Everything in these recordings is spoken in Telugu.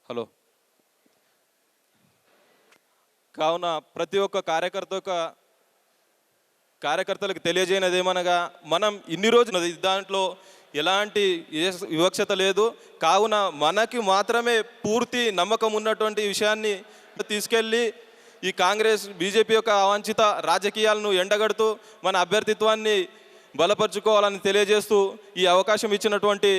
హలో. కావున ప్రతి ఒక్క కార్యకర్తలకు తెలియజేయనది ఏమనగా, మనం ఇన్ని రోజులు దాంట్లో ఎలాంటి వివక్షత లేదు. కావున మనకి మాత్రమే పూర్తి నమ్మకం ఉన్నటువంటి విషయాన్ని తీసుకెళ్ళి ఈ కాంగ్రెస్ బీజేపీ యొక్క అవాంఛిత రాజకీయాలను ఎండగడుతూ మన అభ్యర్థిత్వాన్ని బలపరుచుకోవాలని తెలియజేస్తూ ఈ అవకాశం ఇచ్చినటువంటి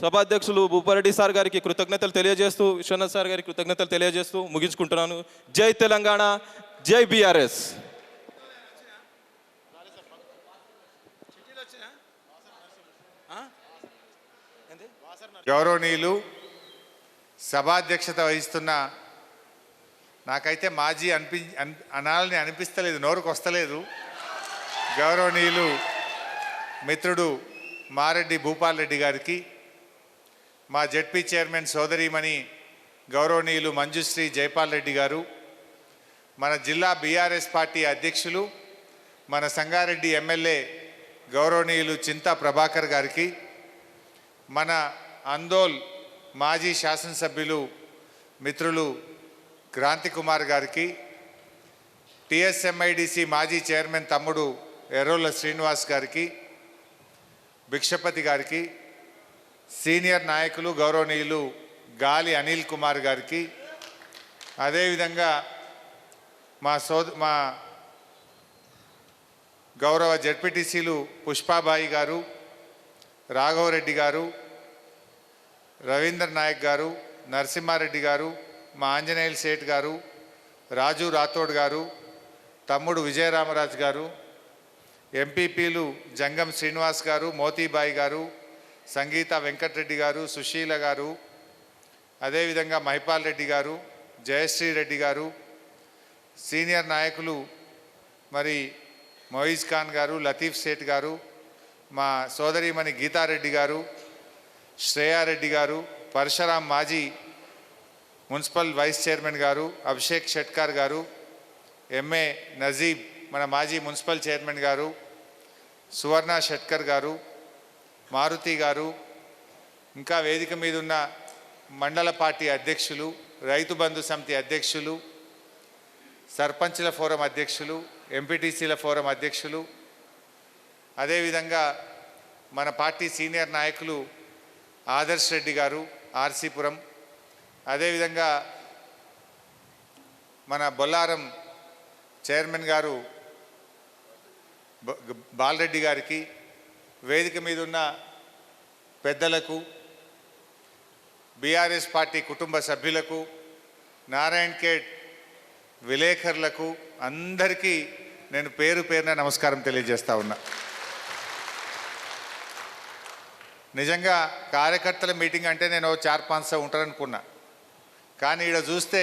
సభాధ్యక్షులు భూపారెడ్డి సార్ గారికి కృతజ్ఞతలు తెలియజేస్తూ, విశ్వనాథ్ సార్ గారికి కృతజ్ఞతలు తెలియజేస్తూ ముగించుకుంటున్నాను. జై తెలంగాణ, జై బీఆర్ఎస్. గౌరవనీయులు సభాధ్యక్షత వహిస్తున్న, నాకైతే మాజీ అనాలని అనిపిస్తలేదు, నోరుకు వస్తలేదు, గౌరవనీయులు మిత్రుడు మారెడ్డి భూపాల్ రెడ్డి గారికి, మా జెడ్పీ చైర్మన్ సోదరీమణి గౌరవనీయులు మంజుశ్రీ జైపాల్ రెడ్డి గారు, మన జిల్లా బీఆర్ఎస్ పార్టీ అధ్యక్షులు, మన సంగారెడ్డి ఎమ్మెల్యే గౌరవనీయులు చింతా ప్రభాకర్ గారికి, మన అందోల్ మాజీ శాసనసభ్యులు మిత్రులు క్రాంతి కుమార్ గారికి, టిఎస్ఎంఐడిసి మాజీ చైర్మన్ తమ్ముడు ఎర్రోళ్ళ శ్రీనివాస్ గారికి, భిక్షపతి గారికి, సీనియర్ నాయకులు గౌరవనీయులు గాలి అనిల్ కుమార్ గారికి, అదేవిధంగా మా గౌరవ జడ్పీటీసీలు పుష్పాబాయి గారు, రాఘవరెడ్డి గారు, రవీంద్ర నాయక్ గారు, నరసింహారెడ్డి గారు, మా ఆంజనేయులు సేఠ్ గారు, రాజు రాథోడ్ గారు, తమ్ముడు విజయరామరాజు గారు, ఎంపీపీలు జంగం శ్రీనివాస్ గారు, మోతీబాయి గారు, సంగీత వెంకటరెడ్డి గారు, సుశీల గారు, అదేవిధంగా మహిపాల్ రెడ్డి గారు, జయశ్రీ రెడ్డి గారు, సీనియర్ నాయకులు మరి మొయిజ్ ఖాన్ గారు, లతీఫ్ సేఠ్ గారు, మా సోదరీమణి గీతారెడ్డి గారు, శ్రేయారెడ్డి గారు, పరశురాం మాజీ మున్సిపల్ వైస్ చైర్మన్ గారు, అభిషేక్ షెట్కార్ గారు, ఎంఏ నజీబ్ మన మాజీ మున్సిపల్ చైర్మన్ గారు, సువర్ణ షెట్కర్ గారు, మారుతి గారు, ఇంకా వేదిక మీద ఉన్న మండల పార్టీ అధ్యక్షులు, రైతు బంధు సమితి అధ్యక్షులు, సర్పంచ్ల ఫోరం అధ్యక్షులు, ఎంపీటీసీల ఫోరం అధ్యక్షులు, అదేవిధంగా మన పార్టీ సీనియర్ నాయకులు ఆదర్శ్ రెడ్డి గారు ఆర్సీపురం, అదేవిధంగా మన బొల్లారం చైర్మన్ గారు బాలరెడ్డి గారికి, వేదిక మీద ఉన్న పెద్దలకు, బీఆర్ఎస్ పార్టీ కుటుంబ సభ్యులకు, నారాయణ్ ఖేడ్ విలేకరులకు అందరికీ నేను పేరు పేరున నమస్కారం తెలియజేస్తా ఉన్నా. నిజంగా కార్యకర్తల మీటింగ్ అంటే నేను 4-500 ఉంటారనుకున్నా, కానీ ఇక్కడ చూస్తే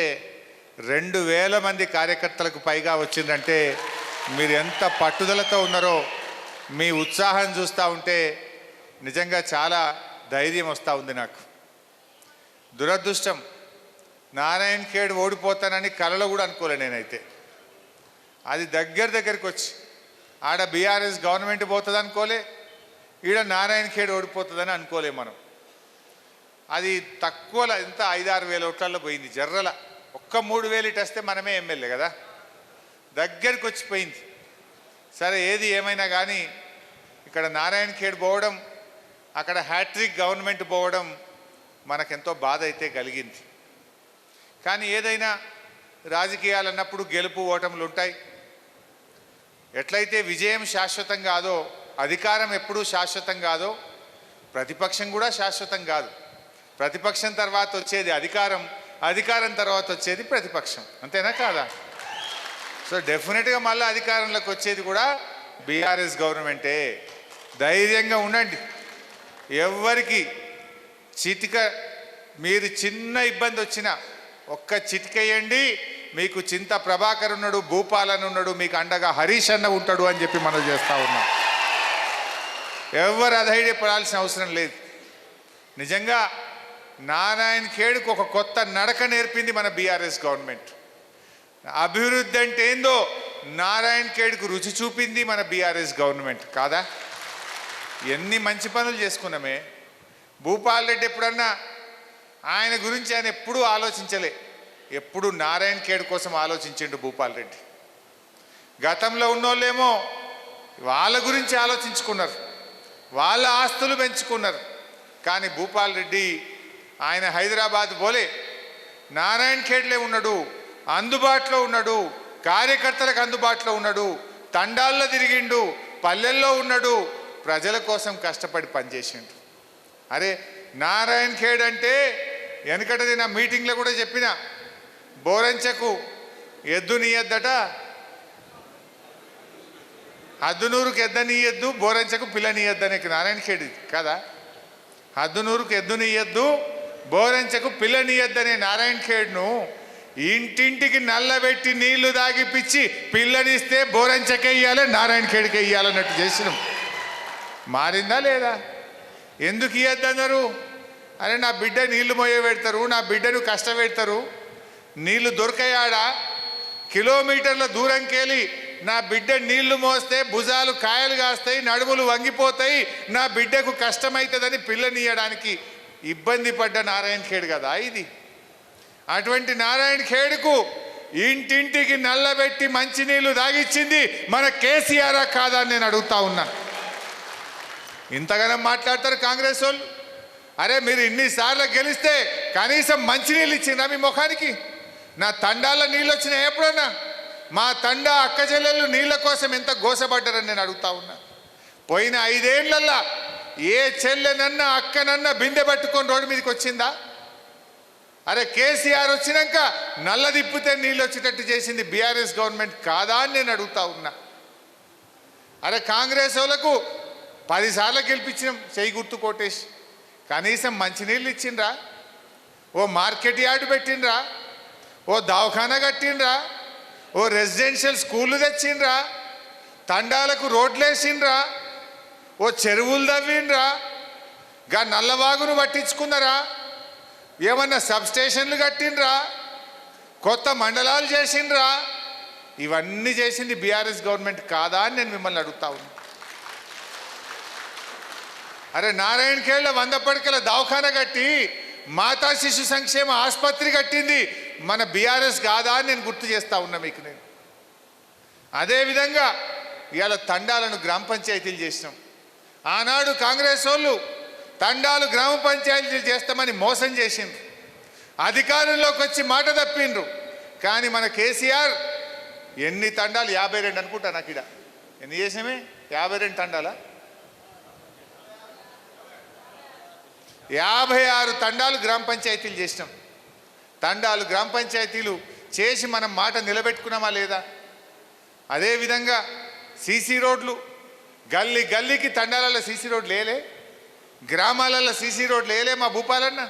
2000 మంది కార్యకర్తలకు పైగా వచ్చిందంటే మీరు ఎంత పట్టుదలతో ఉన్నారో, మీ ఉత్సాహం చూస్తూ ఉంటే నిజంగా చాలా ధైర్యం వస్తూ ఉంది నాకు. దురదృష్టం, నారాయణ్ ఖేడ్ ఓడిపోతానని కలలో కూడా అనుకోలే నేనైతే. అది దగ్గరికి వచ్చి ఆడ బీఆర్ఎస్ గవర్నమెంట్ పోతుంది అనుకోలే, ఈడ నారాయణ్ ఖేడ్ ఓడిపోతుందని అనుకోలే మనం. అది తక్కువలో ఎంత 5-6 వేల ఓట్లలో పోయింది, జర్రల ఒక్క 3,000 ఇటు వస్తే మనమే ఎమ్మెల్యే కదా, దగ్గరికి వచ్చిపోయింది. సరే ఏది ఏమైనా కానీ ఇక్కడ నారాయణ్ ఖేడ్ పోవడం, అక్కడ హ్యాట్రిక్ గవర్నమెంట్ పోవడం మనకెంతో బాధ అయితే కలిగింది. కానీ ఏదైనా రాజకీయాలు అన్నప్పుడు గెలుపు ఓటములు ఉంటాయి. ఎట్లయితే విజయం శాశ్వతం కాదో, అధికారం ఎప్పుడూ శాశ్వతం కాదో, ప్రతిపక్షం కూడా శాశ్వతం కాదు. ప్రతిపక్షం తర్వాత వచ్చేది అధికారం, అధికారం తర్వాత వచ్చేది ప్రతిపక్షం, అంతేనా కాదా? సో డెఫినెట్గా మళ్ళీ అధికారంలోకి వచ్చేది కూడా బీఆర్ఎస్ గవర్నమెంటే. ధైర్యంగా ఉండండి. ఎవరికి చిటిక, మీరు చిన్న ఇబ్బంది వచ్చినా ఒక్క చిటికేయండి, మీకు చింత ప్రభాకర్ ఉన్నాడు, భూపాలన్ ఉన్నాడు, మీకు అండగా హరీష్ అన్న ఉంటాడు అని చెప్పి మనం చేస్తూ ఉన్నాం. ఎవరు అధైర్యపడాల్సిన అవసరం లేదు. నిజంగా నారాయణ్ ఖేడ్కు ఒక కొత్త నడక నేర్పింది మన బీఆర్ఎస్ గవర్నమెంట్. అభివృద్ధి అంటే ఏందో నారాయణ్ ఖేడ్కు రుచి చూపింది మన బీఆర్ఎస్ గవర్నమెంట్ కాదా? ఎన్ని మంచి పనులు చేసుకున్నామే. భూపాల్ రెడ్డి ఎప్పుడన్నా ఆయన గురించి ఆయన ఎప్పుడూ ఆలోచించలే. ఎప్పుడు నారాయణ ఖేడ్ కోసం ఆలోచించిండు భూపాల్ రెడ్డి. గతంలో ఉన్నోళ్ళేమో వాళ్ళ గురించి ఆలోచించుకున్నారు, వాళ్ళ ఆస్తులు పెంచుకున్నారు. కానీ భూపాల్ రెడ్డి ఆయన హైదరాబాద్ పోలే, నారాయణ ఖేడ్లే ఉన్నాడు, అందుబాటులో ఉన్నాడు, కార్యకర్తలకు అందుబాటులో ఉన్నాడు, తండాల్లో తిరిగిండు, పల్లెల్లో ఉన్నాడు, ప్రజల కోసం కష్టపడి పనిచేసిండు. అరే నారాయణ ఖేడ్ అంటే వెనకటది నా మీటింగ్లో కూడా చెప్పిన, బోరంచకు ఎద్దు నీయద్దట, హద్దునూరుకు ఎద్దనియద్దు, బోరంచకు పిల్లనియద్దు అనే నారాయణ ఖేడ్ కదా. హద్దునూరుకు ఎద్దునియద్దు, బోరంచకు పిల్లనియద్దు అనే నారాయణ ఖేడ్ను ఇంటింటికి నల్లబెట్టి నీళ్లు దాగిపిచ్చి పిల్లనిస్తే బోరంచకే ఇయ్యాలి, నారాయణ ఖేడ్కే ఇయ్యాలన్నట్టు చేసినాం. మారిందా లేదా? ఎందుకు ఇయ్యద్దన్నారు? అరే నా బిడ్డ నీళ్లు మోయ పెడతారు, నా బిడ్డను కష్టపెడతారు, నీళ్లు దొరకయాడా, కిలోమీటర్ల దూరంకెళ్ళి నా బిడ్డ నీళ్లు మోస్తే భుజాలు కాయలు కాస్తాయి, నడుములు వంగిపోతాయి, నా బిడ్డకు కష్టమవుతుందని పిల్లనియడానికి ఇబ్బంది పడ్డ నారాయణ ఖేడ్ కదా ఇది. అటువంటి నారాయణ ఖేడ్కు ఇంటింటికి నల్లబెట్టి మంచినీళ్ళు తాగిచ్చింది మన కేసీఆర్ కాదా అని నేను అడుగుతా ఉన్నా. ఇంతగానో మాట్లాడతారు కాంగ్రెస్ వాళ్ళు. అరే మీరు ఇన్నిసార్లు గెలిస్తే కనీసం మంచినీళ్ళు ఇచ్చిండ్రా మీ ముఖానికి? నా తండాల్లో నీళ్ళు వచ్చినాయి ఎప్పుడన్నా? మా తండా అక్క చెల్లెళ్ళు నీళ్ళ కోసం ఎంత గోసపడ్డారని నేను అడుగుతా ఉన్నా. పోయిన 5 ఏళ్లల్లా ఏ చెల్లెనన్నా అక్కనన్నా బిందె పట్టుకొని రోడ్డు మీదకి వచ్చిందా? అరే కేసీఆర్ వచ్చినాక నల్ల దిప్పితే నీళ్ళు వచ్చేటట్టు చేసింది బీఆర్ఎస్ గవర్నమెంట్ కాదా అని నేను అడుగుతా ఉన్నా. అరే కాంగ్రెస్ వాళ్ళకు 10 సార్లు గెలిపించినాం చెయ్యి గుర్తు కోటేసి, కనీసం మంచినీళ్ళు ఇచ్చిండ్రా? ఓ మార్కెట్ యార్డు పెట్టిండ్రా? ఓ దవాఖానా కట్టిండ్రా? ఓ రెసిడెన్షియల్ స్కూళ్ళు తెచ్చిండ్రా? తండాలకు రోడ్లు వేసిండ్రా? ఓ చెరువులు తవ్విండ్రా? గా నల్లవాగును పట్టించుకున్నారా? ఏమన్నా సబ్స్టేషన్లు కట్టిండ్రా? కొత్త మండలాలు చేసిండ్రా? ఇవన్నీ చేసింది బీఆర్ఎస్ గవర్నమెంట్ కాదా అని నేను మిమ్మల్ని అడుగుతా ఉన్నా. అరే నారాయణ ఖేడ్లో 100 పడకల దవాఖానా కట్టి మాతా శిశు సంక్షేమ ఆసుపత్రి కట్టింది మన బీఆర్ఎస్ కాదా అని నేను గుర్తు చేస్తా ఉన్నా మీకు. నేను అదేవిధంగా ఇవాళ తండాలను గ్రామ పంచాయతీలు చేసినాం. ఆనాడు కాంగ్రెస్ వాళ్ళు తండాలు గ్రామ పంచాయతీలు చేస్తామని మోసం చేసిండ్రు, అధికారంలోకి వచ్చి మాట తప్పిండ్రు. కానీ మన కేసీఆర్ ఎన్ని తండాలు 52 అనుకుంటా, నాకు ఇక్కడ ఎన్ని చేసినామే? 52 తండాలా? 56 తండాలు గ్రామ పంచాయతీలు చేసినాం. తండాలు గ్రామ పంచాయతీలు చేసి మనం మాట నిలబెట్టుకున్నామా లేదా? అదేవిధంగా సీసీ రోడ్లు, గల్లీ గల్లీకి తండాలలో సీసీ రోడ్లు లేలే, గ్రామాలలో సీసీ రోడ్లు లేలే. మా భూపాలన్న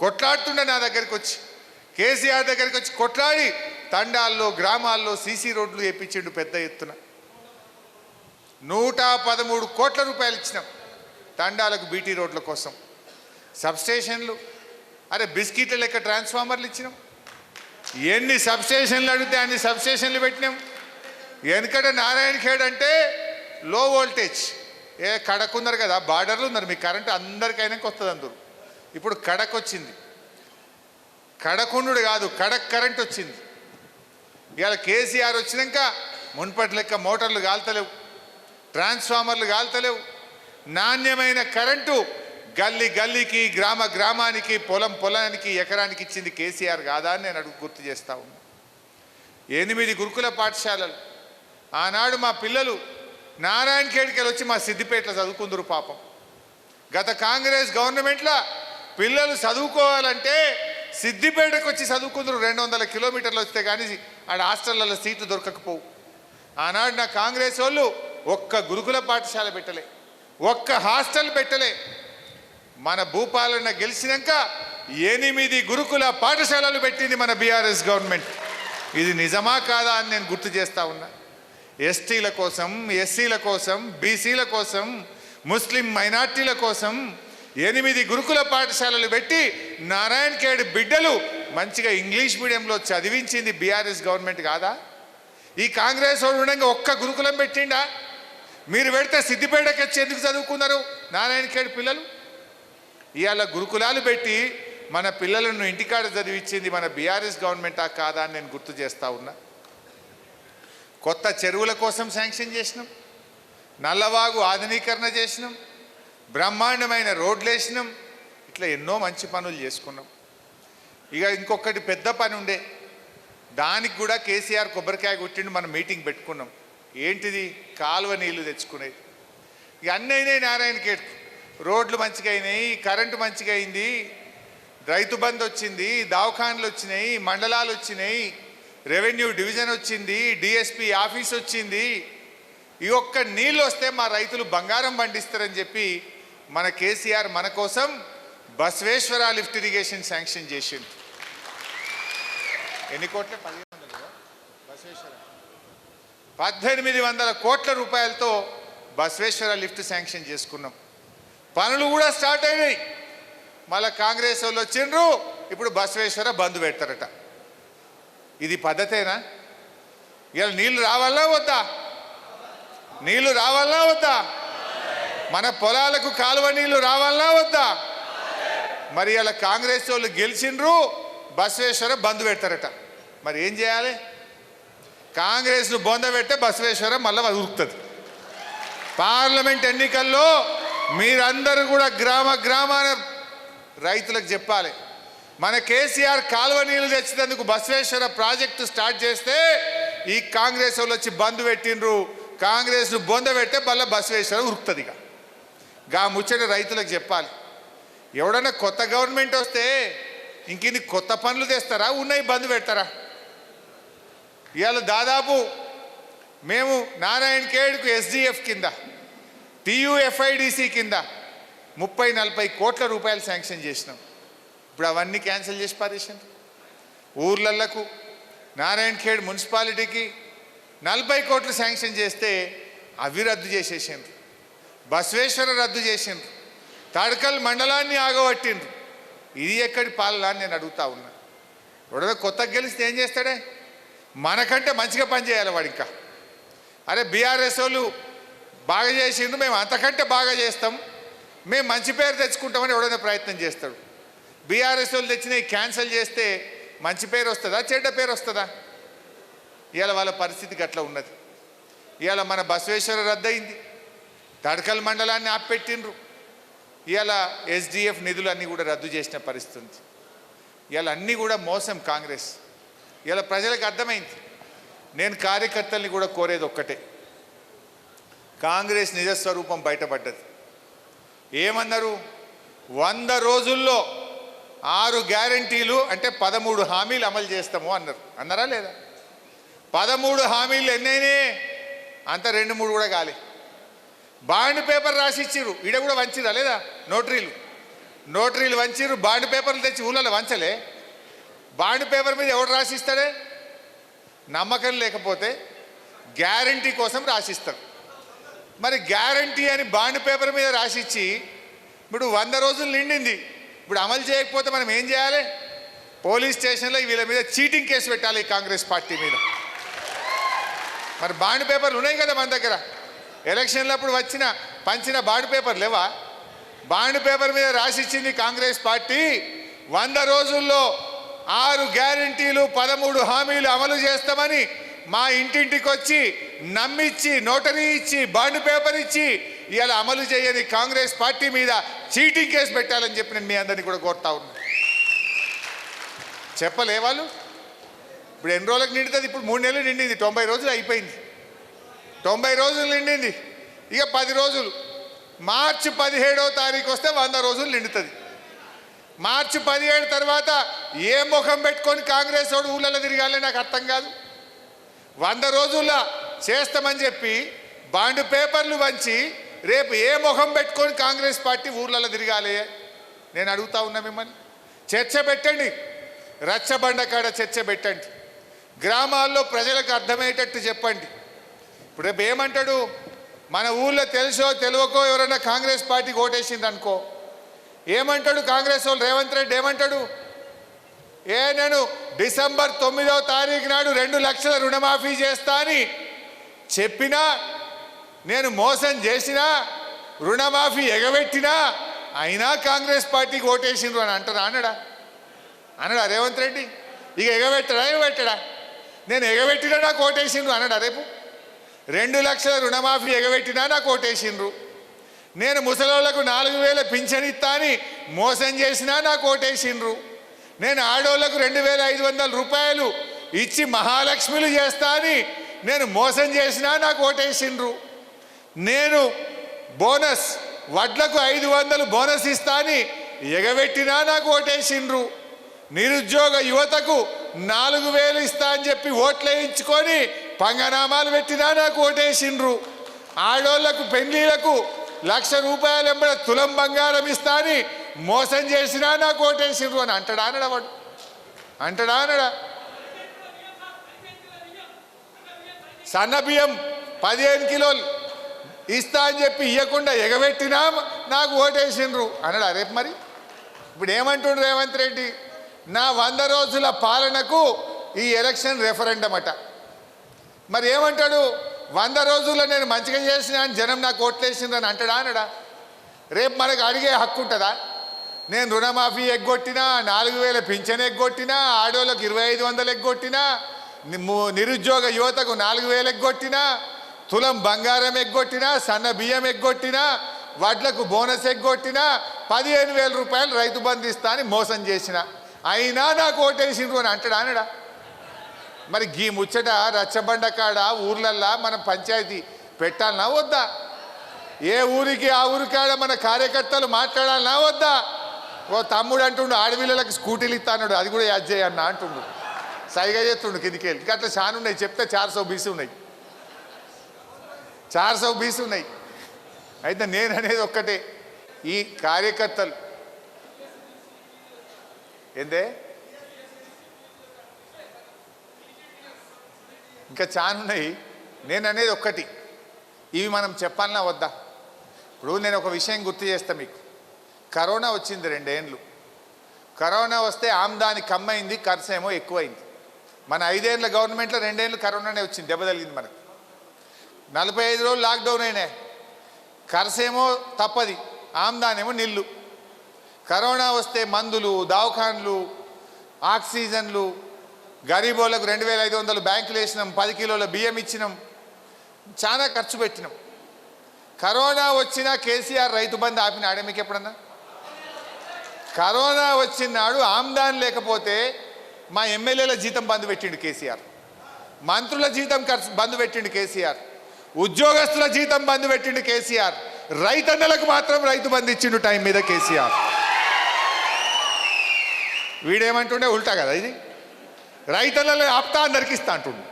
కొట్లాడుతుండే నా దగ్గరికి వచ్చి, కేసీఆర్ దగ్గరికి వచ్చి కొట్లాడి తండాల్లో గ్రామాల్లో సీసీ రోడ్లు వేయించిండు పెద్ద ఎత్తున. 113 కోట్ల రూపాయలు ఇచ్చినాం తండాలకు బీటీ రోడ్ల కోసం. సబ్స్టేషన్లు, అరే బిస్కెట్ల లెక్క ట్రాన్స్ఫార్మర్లు ఇచ్చినాం. ఎన్ని సబ్స్టేషన్లు అడిగితే అన్ని సబ్స్టేషన్లు పెట్టినాం. వెనకట నారాయణ ఖేడ్ అంటే లో వోల్టేజ్, కడకున్నారు కదా, బార్డర్లు ఉన్నారు, మీ కరెంటు అందరికైనాక వస్తుంది అందరూ. ఇప్పుడు కడక్ వచ్చింది, కడకుండు కాదు కడక్ కరెంట్ వచ్చింది. ఇవాళ కేసీఆర్ వచ్చినాక మున్పటి లెక్క మోటార్లు కాల్తలేవు, ట్రాన్స్ఫార్మర్లు కాల్తలేవు, నాణ్యమైన కరెంటు గల్లీ గల్లీకి, గ్రామ గ్రామానికి, పొలం పొలానికి, ఎకరానికి ఇచ్చింది కేసీఆర్ కాదా అని నేను గుర్తు చేస్తా ఉన్నా. 8 గురుకుల పాఠశాలలు ఆనాడు మా పిల్లలు నారాయణ ఖేడ్కి వచ్చి మా సిద్దిపేటలో చదువుకుందరు పాపం. గత కాంగ్రెస్ గవర్నమెంట్లో పిల్లలు చదువుకోవాలంటే సిద్దిపేటకు వచ్చి చదువుకుందరు, 200 కిలోమీటర్లు వస్తే కానీ ఆడ హాస్టళ్లలో సీట్లు దొరకకపోవు. ఆనాడు నా కాంగ్రెస్ వాళ్ళు ఒక్క గురుకుల పాఠశాల పెట్టలే, ఒక్క హాస్టల్ పెట్టలే. మన భూపాలన్న గెలిచినాక 8 గురుకుల పాఠశాలలు పెట్టింది మన బీఆర్ఎస్ గవర్నమెంట్. ఇది నిజమా కాదా అని నేను గుర్తు చేస్తా ఉన్నా. ఎస్టీల కోసం, ఎస్సీల కోసం, బీసీల కోసం, ముస్లిం మైనార్టీల కోసం 8 గురుకుల పాఠశాలలు పెట్టి నారాయణ ఖేడ్ బిడ్డలు మంచిగా ఇంగ్లీష్ మీడియంలో చదివించింది బీఆర్ఎస్ గవర్నమెంట్ కాదా? ఈ కాంగ్రెస్ వాడు ఉండగా ఒక్క గురుకులం పెట్టిండా? మీరు పెడితే సిద్దిపేటకి వచ్చి ఎందుకు చదువుకున్నారు నారాయణ ఖేడ్ పిల్లలు? ఇవాళ గురుకులాలు పెట్టి మన పిల్లలను ఇంటికాడ చదివించింది మన బీఆర్ఎస్ గవర్నమెంటా కాదా అని నేను గుర్తు చేస్తూ ఉన్నా. కొత్త చెరువుల కోసం శాంక్షన్ చేసినాం, నల్లవాగు ఆధునీకరణ చేసినాం, బ్రహ్మాండమైన రోడ్లు వేసినాం. ఇట్లా ఎన్నో మంచి పనులు చేసుకున్నాం. ఇక ఇంకొకటి పెద్ద పని ఉండే, దానికి కూడా కేసీఆర్ కొబ్బరికాయ కొట్టిండు, మనం మీటింగ్ పెట్టుకున్నాం. ఏంటిది? కాలువ నీళ్లు తెచ్చుకునేది. ఇక అన్నీ అయినాయి నారాయణఖేడ్, రోడ్లు మంచిగా అయినాయి, కరెంటు మంచిగా అయింది, రైతు బంధు వచ్చింది, దవాఖాన్లు వచ్చినాయి, మండలాలు వచ్చినాయి, రెవెన్యూ డివిజన్ వచ్చింది, డిఎస్పి ఆఫీస్ వచ్చింది. ఈ ఒక్క నీళ్ళు వస్తే మా రైతులు బంగారం పండిస్తారని చెప్పి మన కేసీఆర్ మన కోసం బసవేశ్వర లిఫ్ట్ ఇరిగేషన్ శాంక్షన్ చేసింది. ఎన్ని కోట్ల? 1500 బసవేశ్వర 1800 కోట్ల రూపాయలతో బసవేశ్వర లిఫ్ట్ శాంక్షన్ చేసుకున్నాం. పనులు కూడా స్టార్ట్ అయినాయి. మళ్ళీ కాంగ్రెస్ వాళ్ళు వచ్చిండ్రు, ఇప్పుడు బసవేశ్వర బంద్ పెడతారట. ఇది పద్ధతేనా? ఇవాళ నీళ్లు రావాలా వద్దా? నీళ్లు రావాలా వద్దా? మన పొలాలకు కాలువ నీళ్లు రావాలా వద్దా? మరి ఇలా కాంగ్రెస్ వాళ్ళు గెలిచిండ్రు, బసవేశ్వర బంద్ పెడతారట. మరి ఏం చేయాలి? కాంగ్రెస్ను బొంద పెడితే బసవేశ్వర మళ్ళీ ఉరుకుతుంది. పార్లమెంట్ ఎన్నికల్లో మీరందరూ కూడా గ్రామాన రైతులకు చెప్పాలి, మన కేసీఆర్ కాలువ నీళ్లు తెచ్చినందుకు బసవేశ్వర ప్రాజెక్టు స్టార్ట్ చేస్తే ఈ కాంగ్రెస్ వాళ్ళు వచ్చి బంద్ పెట్టిండ్రు, కాంగ్రెస్ను బొంద పెడితే మళ్ళీ బసవేశ్వర ఉరుకుతుంది. గా ముచ్చట రైతులకు చెప్పాలి. ఎవడన్నా కొత్త గవర్నమెంట్ వస్తే ఇంకిన్ని కొత్త పనులు తెస్తారా? ఉన్నాయి బంద్ పెడతారా? ఇవాళ దాదాపు మేము నారాయణఖేడ్కు ఎస్డిఎఫ్ కింద, టీయూఎఫ్ఐడిసి కింద 30-40 కోట్ల రూపాయలు శాంక్షన్ చేసినాం. ఇప్పుడు అవన్నీ క్యాన్సిల్ చేసి పారేసాను. ఊర్లలకు నారాయణఖేడ్ మున్సిపాలిటీకి 40 కోట్లు శాంక్షన్ చేస్తే అవి రద్దు చేసేసిండ్రు, బసవేశ్వర రద్దు చేసిండ్రు, తడకల్ మండలాన్ని ఆగబట్టిండ్రు. ఇది ఎక్కడి పాలన అని నేను అడుగుతా ఉన్నా. ఎవడో కొత్తగా గెలిస్తే ఏం చేస్తాడే? మనకంటే మంచిగా పనిచేయాలి వాడు. ఇంకా అరే బీఆర్ఎస్ వాళ్ళు బాగా చేసిండ్రు, మేము అంతకంటే బాగా చేస్తాం, మేము మంచి పేరు తెచ్చుకుంటామని ఎవడైనా ప్రయత్నం చేస్తాడు. బీఆర్ఎస్ వాళ్ళు తెచ్చినవి క్యాన్సిల్ చేస్తే మంచి పేరు వస్తుందా, చెడ్డ పేరు వస్తుందా? ఇవాళ వాళ్ళ పరిస్థితికి అట్లా ఉన్నది. ఇవాళ మన బసవేశ్వర రద్దయింది, తడకల్ మండలాన్ని ఆపెట్టిండ్రు, ఇవాళ ఎస్డిఎఫ్ నిధులు అన్నీ కూడా రద్దు చేసిన పరిస్థితి. ఇవాళ అన్నీ కూడా మోసం కాంగ్రెస్. ఇవాళ ప్రజలకు అర్థమైంది. నేను కార్యకర్తల్ని కూడా కోరేది ఒక్కటే, కాంగ్రెస్ నిజస్వరూపం బయటపడ్డది. ఏమన్నారు? 100 రోజుల్లో 6 గ్యారంటీలు అంటే 13 హామీలు అమలు చేస్తాము అన్నారు. అన్నారా లేదా? 13 హామీలు ఎన్నైనా అంత 2-3 కూడా కాలే. బాండ్ పేపర్ రాసి ఇచ్చిర్రు, ఈడ కూడా వంచిరా లేదా? నోటరీలు వంచిర్రు, బాండ్ పేపర్లు తెచ్చి ఊళ్ళలో వంచలే. బాండ్ పేపర్ మీద ఎవడు రాసిస్తాడే? నమ్మకం లేకపోతే గ్యారంటీ కోసం రాసిస్తారు. మరి గ్యారంటీ అని బాండ్ పేపర్ మీద రాసిచ్చి ఇప్పుడు 100 రోజులు నిండింది, ఇప్పుడు అమలు చేయకపోతే మనం ఏం చేయాలి? పోలీస్ స్టేషన్లో వీళ్ళ మీద చీటింగ్ కేసు పెట్టాలి కాంగ్రెస్ పార్టీ మీద. మరి బాండ్ పేపర్లు ఉన్నాయి కదా మన దగ్గర, ఎలక్షన్లప్పుడు పంచిన బాండ్ పేపర్ లేవా? బాండ్ పేపర్ మీద రాసిచ్చింది కాంగ్రెస్ పార్టీ. 100 రోజుల్లో 6 గ్యారంటీలు 13 హామీలు అమలు చేస్తామని మా ఇంటింటికి వచ్చి నమ్మిచ్చి నోటరీ ఇచ్చి బాండ్ పేపర్ ఇచ్చి ఇవాళ అమలు చేయని కాంగ్రెస్ పార్టీ మీద చీటింగ్ కేసు పెట్టాలని చెప్పి నేను మీ అందరినీ కూడా కోరుతా ఉన్నా. చెప్పలే వాళ్ళు? ఇప్పుడు ఎన్ని రోజులకు నిండుతుంది? ఇప్పుడు 3 నెలలు నిండింది, 90 రోజులు అయిపోయింది. 90 రోజులు నిండింది, ఇక 10 రోజులు. మార్చి 17వ తారీఖు వస్తే 100 రోజులు నిండుతుంది. మార్చి 17 తర్వాత ఏ ముఖం పెట్టుకొని కాంగ్రెస్ వాడు ఊళ్ళలో తిరగాలి నాకు అర్థం కాదు. 100 రోజుల్లో చేస్తామని చెప్పి బాండ్ పేపర్లు వంచి రేపు ఏ ముఖం పెట్టుకొని కాంగ్రెస్ పార్టీ ఊర్లలో తిరగాలి? నేను అడుగుతా ఉన్నా మిమ్మల్ని. చర్చ పెట్టండి, రచ్చబండ కాడ చర్చ పెట్టండి, గ్రామాల్లో ప్రజలకు అర్థమయ్యేటట్టు చెప్పండి. ఇప్పుడు రేపు ఏమంటాడు? మన ఊళ్ళో తెలుసో తెలియకో ఎవరైనా కాంగ్రెస్ పార్టీకి ఓటేసింది అనుకో, ఏమంటాడు కాంగ్రెస్ వాళ్ళు? రేవంత్ రెడ్డి ఏమంటాడు? నేను డిసెంబర్ 9వ తారీఖు నాడు 2 లక్షల రుణమాఫీ చేస్తా అని చెప్పినా, నేను మోసం చేసినా, రుణమాఫీ ఎగబెట్టినా అయినా కాంగ్రెస్ పార్టీకి ఓటేసిండ్రు అని అంటారా? అన్నాడా? అన్నాడా రేవంత్ రెడ్డి? ఇక ఎగబెట్టడా నేను ఎగబెట్టినా నాకు ఓటేసిండ్రు అన్నాడా రేపు? 2 లక్షల రుణమాఫీ ఎగబెట్టినా నాకు ఓటేసిండ్రు. నేను ముసలోళ్లకు 4,000 పింఛన్ ఇస్తా అని మోసం చేసినా నాకు ఓటేసిండ్రు. నేను ఆడోళ్లకు 2,500 రూపాయలు ఇచ్చి మహాలక్ష్మిలు చేస్తా అని నేను మోసం చేసినా నాకు ఓటేసిండ్రు. నేను బోనస్ వడ్లకు 500 బోనస్ ఇస్తా అని ఎగబెట్టినా నాకు ఓటేసిండ్రు. నిరుద్యోగ యువతకు 4,000 ఇస్తా అని చెప్పి ఓట్లు వేయించుకొని పంగనామాలు పెట్టినా నాకు ఓటేసిండ్రు. ఆడోళ్లకు పెళ్లిళ్లకు 1,00,000 రూపాయలు ఎంబడ తులం బంగారం ఇస్తా అని మోసం చేసినా నాకు ఓటేసిండ్రు అని అంటాడా అనడా? సన్న బియ్యం 15 కిలోలు ఇస్తా అని చెప్పి ఇవ్వకుండా ఎగబెట్టినా నాకు ఓటేసిండ్రు అనడా రేపు? మరి ఇప్పుడు ఏమంటుండ్రు రేవంత్ రెడ్డి? నా 100 రోజుల పాలనకు ఈ ఎలక్షన్ రెఫరెండం అట. మరి ఏమంటాడు? 100 రోజుల్లో నేను మంచిగా చేసిన అని జనం నాకు ఓట్లేసిండ్రని అంటాడా అనడా? రేపు మనకు అడిగే హక్కు ఉంటుందా? నేను రుణమాఫీ ఎగ్గొట్టినా, 4,000 పింఛన్ ఎగ్గొట్టినా, ఆడోళ్ళకు 2,500 ఎగ్గొట్టినా, నిరుద్యోగ యువతకు 4,000 ఎగ్గొట్టినా, తులం బంగారం ఎగ్గొట్టినా, సన్న బియ్యం ఎగ్గొట్టినా, వడ్లకు బోనస్ ఎగ్గొట్టినా, 15,000 రూపాయలు రైతు బంధు ఇస్తా అని మోసం చేసిన అయినా నాకు ఓటేసిండ్రు అని అంటాడా అనడా? మరి గీ ముచ్చట రచ్చబండ కాడ ఊర్లల్లా మనం పంచాయతీ పెట్టాలనా వద్దా? ఏ ఊరికి ఆ ఊరికాడ మన కార్యకర్తలు మాట్లాడాలనా వద్దా? ఓ తమ్ముడు అంటుండు ఆడపిల్లలకు స్కూటీలు ఇస్తాడు, అది కూడా యాడ్ చేయన్నా అంటుండు, సైగా చేస్తుండు కిందికెళ్ళి. ఇంకా అట్లా చాలా ఉన్నాయి, చెప్తే 420 ఉన్నాయి, 420 ఉన్నాయి. అయితే నేను అనేది ఒక్కటే, ఈ కార్యకర్తలు ఏందే ఇంకా చాలా ఉన్నాయి. నేను అనేది ఒక్కటి, ఇవి మనం చెప్పాలన్నా వద్దా? ఇప్పుడు నేను ఒక విషయం గుర్తు చేస్తా మీకు. కరోనా వచ్చింది 2 ఏళ్ళు. కరోనా వస్తే ఆమ్దాని కమ్మైంది, ఖర్చు ఏమో ఎక్కువైంది. మన 5 ఏళ్ళ గవర్నమెంట్లో 2 ఏళ్ళు కరోనానే వచ్చింది, దెబ్బ తగిలింది మనకు. 45 రోజులు లాక్డౌన్ అయినాయి, ఖర్చు ఏమో తప్పది, ఆమ్దాని ఏమో నిల్లు. కరోనా వస్తే మందులు, దవాఖాన్లు, ఆక్సిజన్లు, గరీబోళ్ళకు 2,500 బ్యాంకులు వేసినాం, 10 కిలోల బియ్యం ఇచ్చినాం, చాలా ఖర్చు పెట్టినాం. కరోనా వచ్చినా కేసీఆర్ రైతు బంధు ఆపినాడే మీకు ఎప్పుడన్నా? కరోనా వచ్చినాడు ఆమ్దాన్ లేకపోతే మా ఎమ్మెల్యేల జీతం బంధు పెట్టిండు కేసీఆర్, మంత్రుల జీతం బంధు పెట్టిండు కేసీఆర్, ఉద్యోగస్తుల జీతం బంధు పెట్టిండు కేసీఆర్, రైతన్నలకు మాత్రం రైతు బంధు ఇచ్చిండు టైం మీద కేసీఆర్. వీడేమంటుండే ఉల్టా కదా ఇది, రైతులలో ఆప్తా అందరికి ఇస్తా అంటుండు.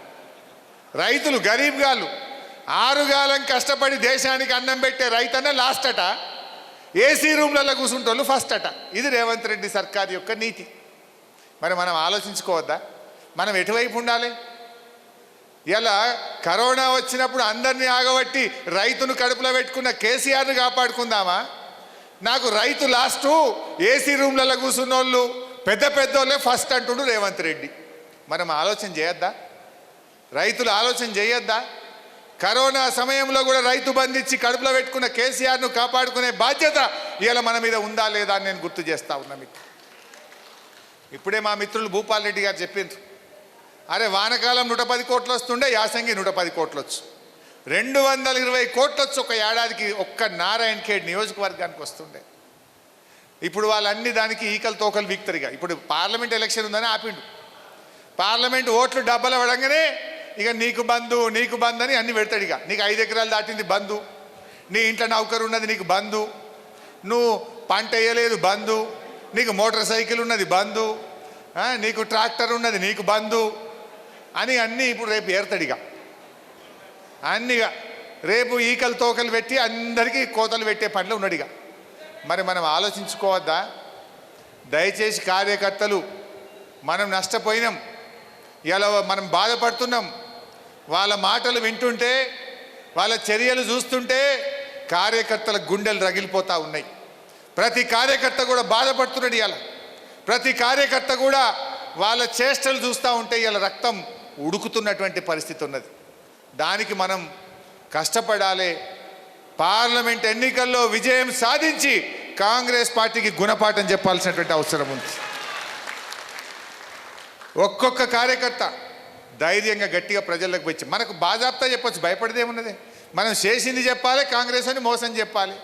రైతులు గరీబ్ గాళ్ళు 6 కాలం కష్టపడి దేశానికి అన్నం పెట్టే రైతన్న లాస్ట్ అట, ఏసీ రూమ్లలో కూర్చుంటోళ్ళు ఫస్ట్ అట. ఇది రేవంత్ రెడ్డి సర్కార్ యొక్క నీతి. మరి మనం ఆలోచించుకోవద్దా? మనం ఎటువైపు ఉండాలి? ఇలా కరోనా వచ్చినప్పుడు అందరినీ ఆగబట్టి రైతును కడుపులో పెట్టుకున్న కేసీఆర్ని కాపాడుకుందామా? నాకు రైతు లాస్టు, ఏసీ రూమ్లలో కూర్చున్న వాళ్ళు పెద్దోళ్ళే ఫస్ట్ అంటుండు రేవంత్ రెడ్డి. మనం ఆలోచన చేయొద్దా? రైతులు ఆలోచన చేయొద్దా? కరోనా సమయంలో కూడా రైతు బంధించి కడుపులో పెట్టుకున్న కేసీఆర్ను కాపాడుకునే బాధ్యత ఇవాళ మన మీద ఉందా లేదా అని నేను గుర్తు చేస్తా ఉన్నా మీకు. ఇప్పుడే మా మిత్రులు భూపాల్ రెడ్డి గారు చెప్పిండ్రు, అరే వానకాలం 110 కోట్లు వస్తుండే, యాసంగి 110 కోట్లు వచ్చు, 220 కోట్లు వచ్చి ఒక ఏడాదికి ఒక్క నారాయణ ఖేడ్ నియోజకవర్గానికి వస్తుండే. ఇప్పుడు వాళ్ళన్ని దానికి ఈకలు తోకలు వీక్తరిగా. ఇప్పుడు పార్లమెంట్ ఎలక్షన్ ఉందని ఆపిండు. పార్లమెంట్ ఓట్లు డబ్బలు పడంగానే ఇక నీకు బంధు అని అన్ని పెడతాడు. ఇక నీకు 5 ఎకరాలు దాటింది బంధు, నీ ఇంట్లో నౌకరు ఉన్నది నీకు బంధు, నువ్వు పంట వేయలేదు బంధు, నీకు మోటార్ సైకిల్ ఉన్నది బంధు, నీకు ట్రాక్టర్ ఉన్నది నీకు బంధు అని అన్నీ ఇప్పుడు రేపు ఏరుతాడు. ఇక అన్నీగా రేపు ఈకలు తోకలు పెట్టి అందరికీ కోతలు పెట్టే పనిలో ఉన్నాడు. ఇక మరి మనం ఆలోచించుకోవద్దా? దయచేసి కార్యకర్తలు, మనం నష్టపోయినాం, ఇలా మనం బాధపడుతున్నాం. వాళ్ళ మాటలు వింటుంటే, వాళ్ళ చర్యలు చూస్తుంటే కార్యకర్తల గుండెలు రగిలిపోతూ ఉన్నాయి. ప్రతి కార్యకర్త కూడా బాధపడుతున్నాడు. ఇలా ప్రతి కార్యకర్త కూడా వాళ్ళ చేష్టలు చూస్తూ ఉంటే ఇలా రక్తం ఉడుకుతున్నటువంటి పరిస్థితి ఉన్నది. దానికి మనం కష్టపడాలి. పార్లమెంట్ ఎన్నికల్లో విజయం సాధించి కాంగ్రెస్ పార్టీకి గుణపాఠం చెప్పాల్సినటువంటి అవసరం ఉంది. ఒక్కొక్క కార్యకర్త ధైర్యంగా గట్టిగా ప్రజలకు వచ్చి మనకు బాజాప్తా చెప్పొచ్చు, భయపడదేమున్నది. మనం చేసింది చెప్పాలి, కాంగ్రెస్ అని మోసం చెప్పాలి.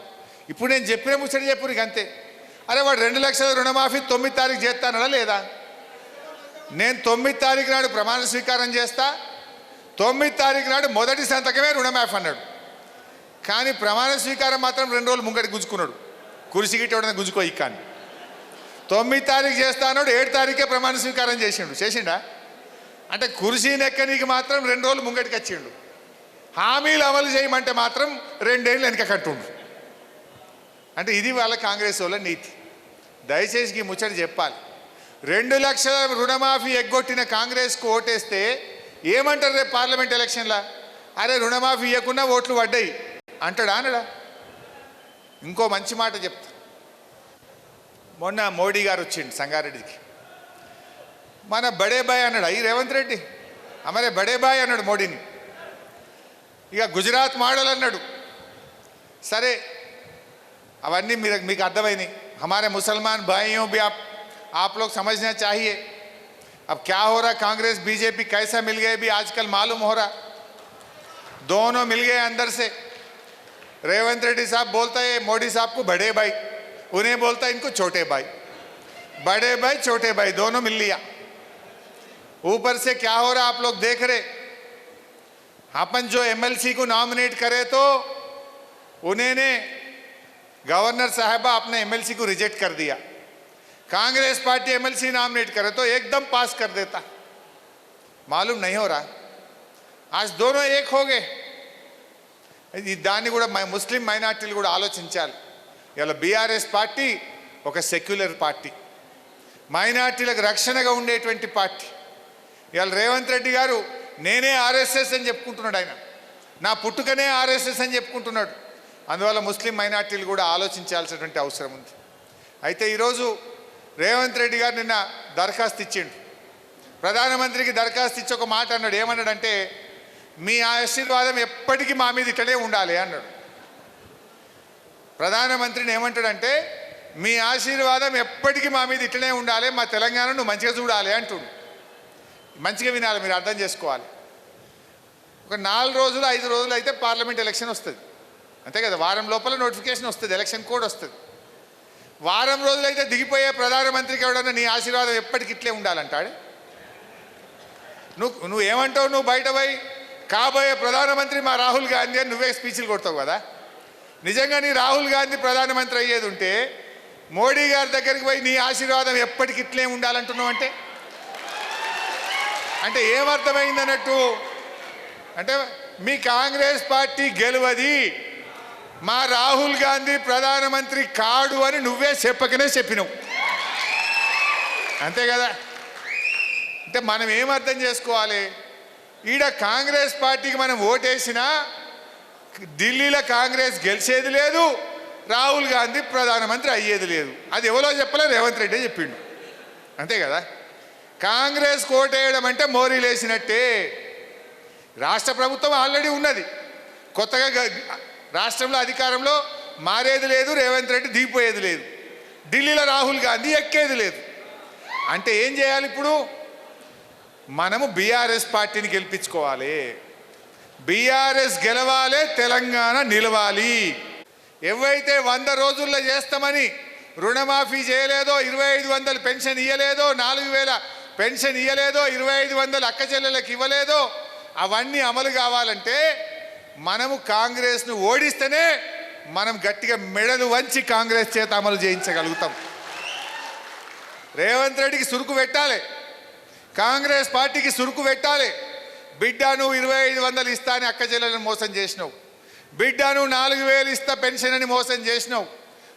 ఇప్పుడు నేను చెప్పిన ముచ్చట చెప్పు నీకు అంతే. అరే వాడు 2 లక్షల రుణమాఫీ 9 తారీఖు చేస్తానడా లేదా? నేను 9 తారీఖు నాడు ప్రమాణ స్వీకారం చేస్తా, 9 తారీఖు నాడు మొదటి సంతకమే రుణమాఫీ అన్నాడు. కానీ ప్రమాణ స్వీకారం మాత్రం 2 రోజులు ముంగటి గుంజుకున్నాడు. కుర్చీ గిట్టేవాడని గుంజుకో ఇక్కాన్ని. 9 తారీఖు చేస్తా అన్నాడు, 7 తారీఖే ప్రమాణ స్వీకారం చేసిండా? అంటే కుర్చీ నెక్కనికి మాత్రం 2 రోజులు ముంగటికి వచ్చిండు. హామీలు అమలు చేయమంటే మాత్రం 2 ఏళ్ళు వెనక కట్టుండు. అంటే ఇది వాళ్ళ కాంగ్రెస్ వాళ్ళ నీతి. దయచేసి ఈ ముచ్చట చెప్పాలి. 2 లక్షల రుణమాఫీ ఎగ్గొట్టిన కాంగ్రెస్కు ఓటేస్తే ఏమంటారు రేపు పార్లమెంట్ ఎలక్షన్లా? అరే రుణమాఫీ ఇవ్వకుండా ఓట్లు పడ్డాయి అంటాడా అనడా? ఇంకో మంచి మాట చెప్తా. మొన్న మోడీ గారు వచ్చిండు సంగారెడ్డికి. మన బడే బాయ్ అన్నాడు ఈ రేవంత్ రెడ్డి, అమరే బడే బాయ్ అన్నాడు మోడీని. ఇక గుజరాత్ మోడల్ అన్నాడు. సరే అవన్నీ మీకు అర్థమైనాయి. हमारे मुसलमान भाइयों भी आप लोग समझना चाहिए. अब क्या हो रहा, कांग्रेस बीजेपी कैसा मिल गए भी आजकल मालूम हो रहा. दोनों मिल गए अंदर से. रेवंत रेड्डी साहब बोलता है मोदी साहब को बड़े भाई, उन्हें बोलता है इनको छोटे भाई. बड़े भाई छोटे भाई दोनों मिल लिया. ऊपर से क्या हो रहा आप लोग देख रहे. अपन जो एमएलसी को नॉमिनेट करे तो उन्होंने गवर्नर साहबा अपने एमएलसी को रिजेक्ट कर दिया. कांग्रेस पार्टी एमएलसी नॉमिनेट करे तो एकदम पास कर देता. मालूम नहीं हो रहा. आज दोनों एक हो गए. దాన్ని కూడా ముస్లిం మైనార్టీలు కూడా ఆలోచించాలి. ఇలా బీఆర్ఎస్ పార్టీ ఒక సెక్యులర్ పార్టీ, మైనార్టీలకు రక్షణగా ఉండేటువంటి పార్టీ. ఇవాళ రేవంత్ రెడ్డి గారు నేనే ఆర్ఎస్ఎస్ అని చెప్పుకుంటున్నాడు. ఆయన నా పుట్టుకనే ఆర్ఎస్ఎస్ అని చెప్పుకుంటున్నాడు. అందువల్ల ముస్లిం మైనార్టీలు కూడా ఆలోచించాల్సినటువంటి అవసరం ఉంది. అయితే ఈరోజు రేవంత్ రెడ్డి గారు నిన్న దరఖాస్తు ఇచ్చిండు. ప్రధానమంత్రికి దరఖాస్తు ఇచ్చి ఒక మాట అన్నాడు. ఏమన్నాడంటే మీ ఆశీర్వాదం ఎప్పటికీ మా మీద ఇట్లనే ఉండాలి అన్నాడు. ప్రధానమంత్రిని ఏమంటాడంటే మీ ఆశీర్వాదం ఎప్పటికీ మా మీద ఇట్లనే ఉండాలి, మా తెలంగాణ నువ్వు మంచిగా చూడాలి అంటుండు. మంచిగా వినాలి, మీరు అర్థం చేసుకోవాలి. ఒక 4 రోజులు 5 రోజులు అయితే పార్లమెంట్ ఎలక్షన్ వస్తుంది, అంతే కదా. వారం లోపల నోటిఫికేషన్ వస్తుంది, ఎలక్షన్ కోడ్ వస్తుంది. వారం రోజులు అయితే దిగిపోయే ప్రధానమంత్రికి ఎవడన్నా నీ ఆశీర్వాదం ఎప్పటికి ఇట్లే ఉండాలంటాడు. నువ్వు ఏమంటావు? నువ్వు బయట పోయి కాబోయే ప్రధానమంత్రి మా రాహుల్ గాంధీ అని నువ్వే స్పీచ్లు కొడతావు కదా. నిజంగా నీ రాహుల్ గాంధీ ప్రధానమంత్రి అయ్యేది ఉంటే మోడీ గారి దగ్గరికి పోయి నీ ఆశీర్వాదం ఎప్పటికి ఇట్లే ఉండాలంటున్నావు అంటే ఏమర్థమైంది అన్నట్టు. అంటే మీ కాంగ్రెస్ పార్టీ గెలవది, మా రాహుల్ గాంధీ ప్రధానమంత్రి కాడు అని నువ్వే చెప్పినావు, అంతే కదా. అంటే మనం ఏమర్థం చేసుకోవాలి, ఈడ కాంగ్రెస్ పార్టీకి మనం ఓటేసినా ఢిల్లీలో కాంగ్రెస్ గెలిచేది లేదు, రాహుల్ గాంధీ ప్రధానమంత్రి అయ్యేది లేదు. అది ఎవరో చెప్పలే, రేవంత్ రెడ్డి చెప్పిండు, అంతే కదా. కాంగ్రెస్ ఓటేయడం అంటే మోరీలేసినట్టే. రాష్ట్ర ప్రభుత్వం ఆల్రెడీ ఉన్నది, కొత్తగా రాష్ట్రంలో అధికారంలో మారేది లేదు, రేవంత్ రెడ్డి దిగిపోయేది లేదు, ఢిల్లీలో రాహుల్ గాంధీ ఎక్కేది లేదు. అంటే ఏం చేయాలి ఇప్పుడు? మనము బీఆర్ఎస్ పార్టీని గెలిపించుకోవాలి. బీఆర్ఎస్ గెలవాలి, తెలంగాణ నిలవాలి. ఎవైతే 100 రోజుల్లో చేస్తామని రుణమాఫీ చేయలేదో, 2500 పెన్షన్ ఇవ్వలేదో, 4000 పెన్షన్ ఇవ్వలేదో, 2500 అక్క చెల్లెలకు ఇవ్వలేదో, అవన్నీ అమలు కావాలంటే మనము కాంగ్రెస్ను ఓడిస్తేనే మనం గట్టిగా మెడలు వంచి కాంగ్రెస్ చేత అమలు చేయించగలుగుతాం. రేవంత్ రెడ్డికి సురుకు పెట్టాలి, కాంగ్రెస్ పార్టీకి సురుకు పెట్టాలి. బిడ్డ నువ్వు 2500 ఇస్తా అని అక్క చెల్లెలను మోసం చేసినావు, బిడ్డ నువ్వు 4000 ఇస్తా పెన్షన్ అని మోసం చేసినావు,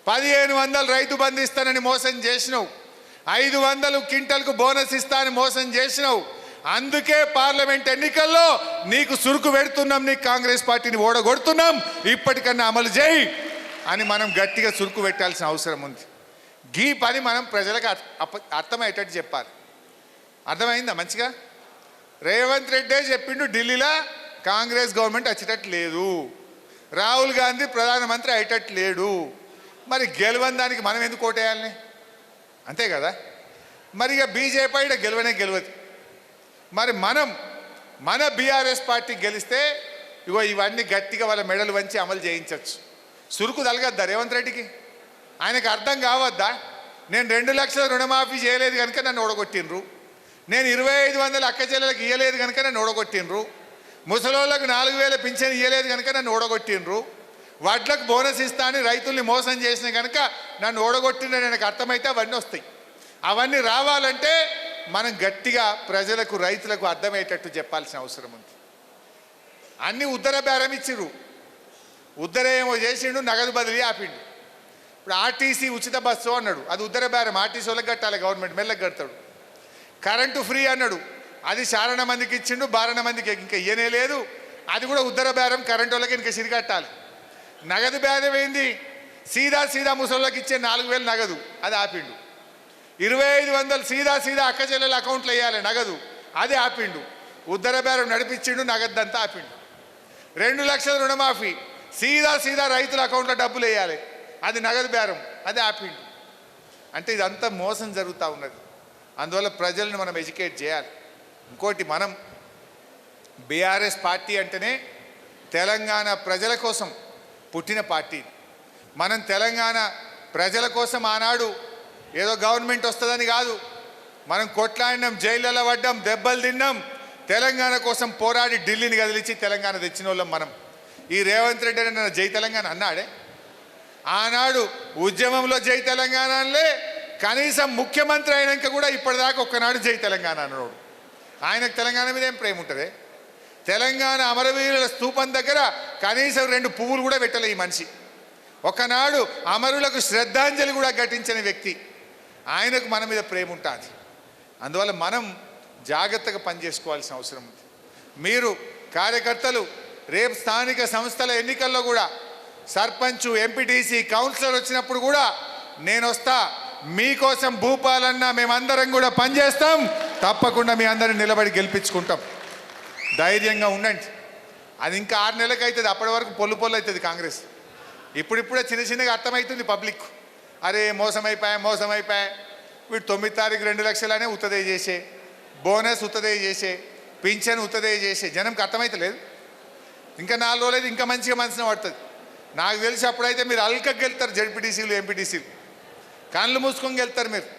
1500 రైతు బంధు ఇస్తానని మోసం చేసినావు, 500 క్వింటల్కు బోనస్ ఇస్తా అని మోసం చేసినావు. అందుకే పార్లమెంట్ ఎన్నికల్లో నీకు సురుకు పెడుతున్నాం, నీకు కాంగ్రెస్ పార్టీని ఓడగొడుతున్నాం, ఇప్పటికన్నా అమలు చేయి అని మనం గట్టిగా సురుకు పెట్టాల్సిన అవసరం ఉంది. ఈ పని మనం ప్రజలకు అర్థమయ్యేటట్టు చెప్పాలి. అర్థమైందా మంచిగా? రేవంత్ రెడ్డే చెప్పిండు ఢిల్లీలో కాంగ్రెస్ గవర్నమెంట్ వచ్చేటట్టు లేదు, రాహుల్ గాంధీ ప్రధానమంత్రి అయ్యేటట్టు లేడు. మరి గెలవని దానికి మనం ఎందుకు ఓటేయాలని? అంతే కదా. మరి ఇక బీజేపీ గెలవనే గెలవదు. మరి మన బీఆర్ఎస్ పార్టీ గెలిస్తే ఇగో ఇవన్నీ గట్టిగా వాళ్ళ మెడలు వంచి అమలు చేయించవచ్చు. సురుకు తలగద్దా రేవంత్ రెడ్డికి? ఆయనకు అర్థం కావద్దా? నేను 2 లక్షల రుణమాఫీ చేయలేదు కనుక నన్ను ఓడగొట్టిండ్రు, నేను 2500 అక్క చెల్లెలకు ఇవ్వలేదు కనుక నన్ను ఓడగొట్టిండ్రు, ముసలోళ్ళకు 4000 పింఛన్ ఇవ్వలేదు కనుక నన్ను ఓడగొట్టిండ్రు, వడ్లకు బోనస్ ఇస్తా అని రైతుల్ని మోసం చేసిన కనుక నన్ను ఓడగొట్టిన నాకు అర్థమైతే అవన్నీ వస్తాయి. అవన్నీ రావాలంటే మనం గట్టిగా ప్రజలకు రైతులకు అర్థమయ్యేటట్టు చెప్పాల్సిన అవసరం ఉంది. అన్నీ ఉద్దర బేరం ఇచ్చిర్రు, ఉద్దర ఏమో చేసిండు, నగదు బదిలీ ఆపిండు. ఇప్పుడు ఆర్టీసీ ఉచిత బస్సు అన్నాడు, అది ఉద్దర బేరం, ఆర్టీసీ వాళ్ళకి కట్టాలి, గవర్నమెంట్ మెల్లకి కడతాడు. కరెంటు ఫ్రీ అన్నాడు, అది చారణ మందికి ఇచ్చిండు, బారణ మందికి ఇంకా ఇయ్యనే లేదు, అది కూడా ఉద్దర బేరం, కరెంటు వాళ్ళకి ఇంకా సిరి కట్టాలి. నగదు బేరం ఏంది? సీదా ముసళ్ళకి ఇచ్చే 4000 నగదు, అది ఆపిండు. 2500 సీదా అక్క చెల్లెల అకౌంట్లో వేయాలి నగదు, అది ఆపిండు. ఉద్దర బేరం నడిపించిండు, నగదంతా ఆపిండు. 2 లక్షల రుణమాఫీ, సీదా రైతుల అకౌంట్లో డబ్బులు వేయాలి, అది నగదు బేరం, అది ఆపిండు. అంటే ఇదంతా మోసం జరుగుతూ ఉన్నది. అందువల్ల ప్రజలను మనం ఎడ్యుకేట్ చేయాలి. ఇంకోటి, మనం బీఆర్ఎస్ పార్టీ అంటేనే తెలంగాణ ప్రజల కోసం పుట్టిన పార్టీ. మనం తెలంగాణ ప్రజల కోసం ఆనాడు ఏదో గవర్నమెంట్ వస్తుందని కాదు, మనం కొట్లాడినాం, జైళ్ళలో పడ్డాం, దెబ్బలు తిన్నాం, తెలంగాణ కోసం పోరాడి ఢిల్లీని కదిలించి తెలంగాణ తెచ్చిన వాళ్ళం మనం. ఈ రేవంత్ రెడ్డి అని నన్ను జై తెలంగాణ అన్నాడే? ఆనాడు ఉద్యమంలో జై తెలంగాణ అనలే, కనీసం ముఖ్యమంత్రి అయినాక కూడా ఇప్పటిదాకా ఒక్కనాడు జై తెలంగాణ అన్నాడు. ఆయనకు తెలంగాణ మీద ఏం ప్రేమ ఉంటుంది? తెలంగాణ అమరవీరుల స్తూపం దగ్గర కనీసం 2 పువ్వులు కూడా పెట్టలే ఈ మనిషి. ఒకనాడు అమరులకు శ్రద్ధాంజలి కూడా ఘటించిన వ్యక్తి. ఆయనకు మన మీద ప్రేమ ఉంటుంది. అందువల్ల మనం జాగ్రత్తగా పనిచేసుకోవాల్సిన అవసరం ఉంది. మీరు కార్యకర్తలు రేపు స్థానిక సంస్థల ఎన్నికల్లో కూడా సర్పంచ్, ఎంపీటీసీ, కౌన్సిలర్ వచ్చినప్పుడు కూడా నేను వస్తా, మీకోసం భూపాలన్నా మేమందరం కూడా పనిచేస్తాం, తప్పకుండా మీ అందరిని నిలబడి గెలిపించుకుంటాం. ధైర్యంగా ఉండండి. అది ఇంకా 6 నెలలకు అవుతుంది, అప్పటి వరకు పొల్లు అవుతుంది కాంగ్రెస్. ఇప్పుడిప్పుడే చిన్నగా అర్థమవుతుంది పబ్లిక్, అరే మోసం అయిపోయా, వీడు 9 తారీఖు 2 లక్షలనే ఉత్తదే చేసే, బోనస్ ఉత్తదే చేసే, పింఛన్ ఉత్తదే చేసే జనంకి అర్థమైతలేదు. ఇంకా 4 రోజులైతే ఇంకా మంచిగా మనసున పడుతుంది. నాకు తెలిసి అప్పుడైతే మీరు అల్కకి వెళ్తారు, జడ్పీటీసీలు, ఎంపీటీసీలు కళ్ళు మూసుకొని వెళ్తారు మీరు,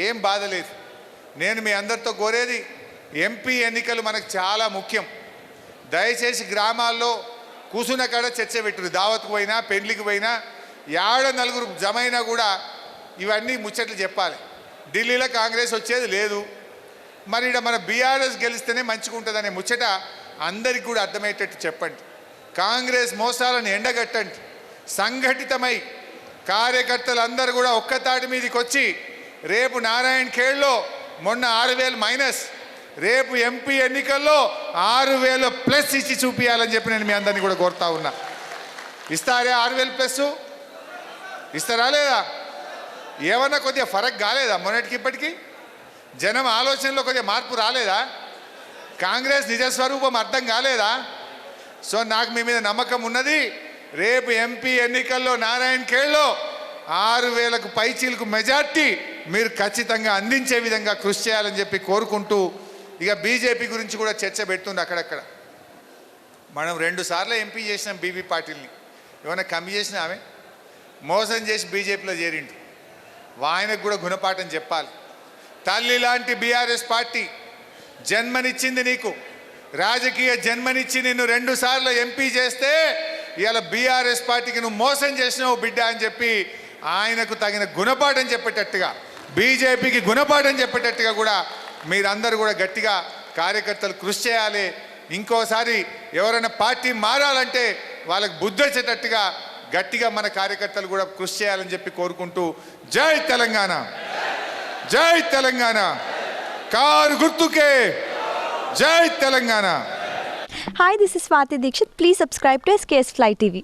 ఏం బాధ లేదు. నేను మీ అందరితో కోరేది, ఎంపీ ఎన్నికలు మనకు చాలా ముఖ్యం. దయచేసి గ్రామాల్లో కూసున్న కాడ చర్చ పెట్టురు, దావత్కు పోయినా, పెళ్లికి పోయినా, ఏడ 4 జమైనా కూడా ఇవన్నీ ముచ్చట్లు చెప్పాలి. ఢిల్లీలో కాంగ్రెస్ వచ్చేది లేదు, మరి ఇక్కడ మన బీఆర్ఎస్ గెలిస్తేనే మంచిగా ఉంటుందనే ముచ్చట అందరికి కూడా అర్థమయ్యేటట్టు చెప్పండి. కాంగ్రెస్ మోసాలను ఎండగట్టండి. సంఘటితమై కార్యకర్తలు అందరూ కూడా ఒక్కతాటి మీదకి వచ్చి రేపు నారాయణ ఖేడ్లో మొన్న 6000 మైనస్, రేపు ఎంపీ ఎన్నికల్లో 6000 ప్లస్ ఇచ్చి చూపించాలని చెప్పి నేను మీ అందరినీ కూడా కోరుతా ఉన్నా. ఇస్తారే 6000 ప్లస్? ఇస్తారా లేదా? ఏమన్నా కొద్దిగా ఫరక్ కాలేదా మొన్నటికి ఇప్పటికీ? జనం ఆలోచనలో కొద్దిగా మార్పు రాలేదా? కాంగ్రెస్ నిజస్వరూపం అర్థం కాలేదా? సో నాకు మీ మీద నమ్మకం ఉన్నది. రేపు ఎంపీ ఎన్నికల్లో నారాయణ ఖేడ్లో 6000కు పైచీలకు మెజార్టీ మీరు ఖచ్చితంగా అందించే విధంగా కృషి చేయాలని చెప్పి కోరుకుంటూ, ఇక బీజేపీ గురించి కూడా చర్చ పెడుతుంది అక్కడక్కడ. మనం 2 సార్లు ఎంపీ చేసినాం బీబీ పాటిల్ని, ఏమైనా కమ్మి చేసినా ఆమె మోసం చేసి బీజేపీలో చేరిండు. ఆయనకు కూడా గుణపాఠం చెప్పాలి. తల్లి లాంటి బీఆర్ఎస్ పార్టీ జన్మనిచ్చింది నీకు, రాజకీయ జన్మనిచ్చి నిన్ను 2 సార్లు ఎంపీ చేస్తే ఇవాళ బీఆర్ఎస్ పార్టీకి నువ్వు మోసం చేసినావు బిడ్డ అని చెప్పి ఆయనకు తగిన గుణపాఠం చెప్పేటట్టుగా, బీజేపీకి గుణపాఠం చెప్పేటట్టుగా కూడా మీరందరూ కూడా గట్టిగా కార్యకర్తలు కృషి చేయాలి. ఇంకోసారి ఎవరైనా పార్టీ మారాలంటే వాళ్ళకు బుద్ధి వచ్చేటట్టుగా గట్టిగా మన కార్యకర్తలు కూడా కృషి చేయాలని చెప్పి కోరుకుంటూ, జై తెలంగాణ, జై తెలంగాణ, కారు గుర్తుకే జై Telangana. Hi, this is Swati Dikshit. Please subscribe to SKS Fly TV.